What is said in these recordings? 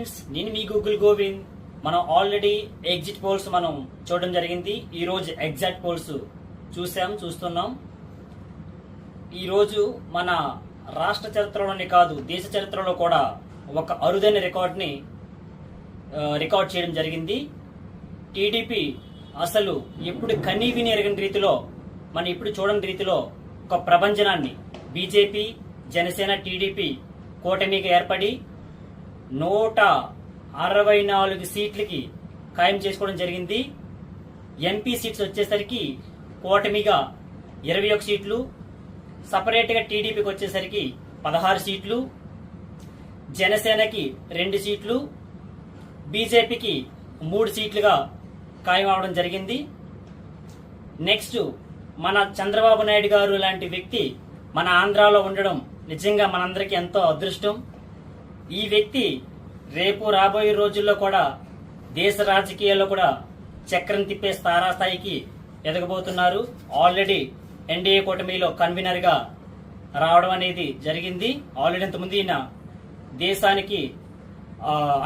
Friends, నేను మీ Google Govind. మనం ఆల్రెడీ ఎగ్జిట్ పోల్స్ మనం చూడడం జరిగింది. ఈ రోజు ఎగ్జాక్ట్ పోల్స్ చూస్తున్నాం. ఈరోజు మన రాష్ట్ర చరిత్రలోనే కాదు, దేశ చరిత్రలో కూడా ఒక అరుదైన రికార్డ్ చేయడం జరిగింది. టీడీపీ అసలు ఎప్పుడు కనీ విని ఎరగని రీతిలో, మనం ఇప్పుడు చూడని రీతిలో ఒక ప్రభంజనాన్ని బీజేపీ, జనసేన, టీడీపీ కూటమిగా ఏర్పడి 164 సీట్లకి ఖాయం చేసుకోవడం జరిగింది. ఎంపీ సీట్స్ వచ్చేసరికి కూటమిగా 21 సీట్లు, సపరేట్గా టీడీపీకి వచ్చేసరికి 16 సీట్లు, జనసేనకి 2 సీట్లు, బీజేపీకి 3 సీట్లుగా ఖాయం అవడం జరిగింది. నెక్స్ట్, మన చంద్రబాబు నాయుడు గారు లాంటి వ్యక్తి మన ఆంధ్రాలో ఉండడం నిజంగా మనందరికీ ఎంతో అదృష్టం. ఈ వ్యక్తి రేపు రాబోయే రోజుల్లో కూడా దేశ రాజకీయాల్లో కూడా చక్రం తిప్పే తారాస్థాయికి ఎదగబోతున్నారు. ఆల్రెడీ ఎన్డీఏ కూటమిలో కన్వీనర్ గా రావడం అనేది జరిగింది. ఆల్రెడీ ఇంతకుముందు ఈయన దేశానికి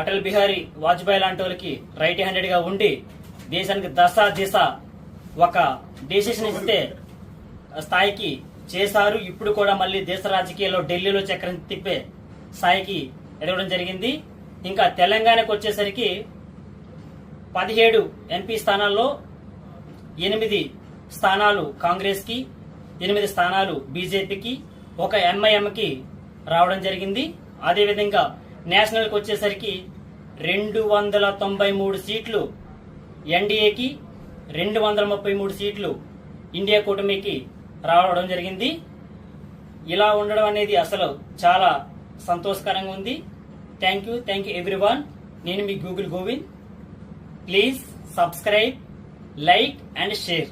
అటల్ బిహారీ వాజ్పేయి లాంటి వాళ్ళకి రైట్ హ్యాండెడ్ గా ఉండి దేశానికి దశ దిశ ఒక డెసిషన్ ఇస్తే స్థాయికి చేశారు. ఇప్పుడు కూడా మళ్ళీ దేశ రాజకీయాల్లో ఢిల్లీలో చక్రం తిప్పే స్థాయికి ఎదగడం జరిగింది. ఇంకా తెలంగాణకు వచ్చేసరికి 17 ఎంపీ స్థానాల్లో 8 స్థానాలు కాంగ్రెస్ కి, 8 స్థానాలు బీజేపీకి, ఒక ఎంఐఎంకి రావడం జరిగింది. అదేవిధంగా నేషనల్ కి వచ్చేసరికి 293 సీట్లు ఎన్డీఏకి, 233 సీట్లు ఇండియా కూటమికి రావడం జరిగింది. ఇలా ఉండడం అనేది అసలు చాలా సంతోషకరంగా ఉంది. Thank you everyone. నేను మీ Google Govind. Please subscribe, like and share.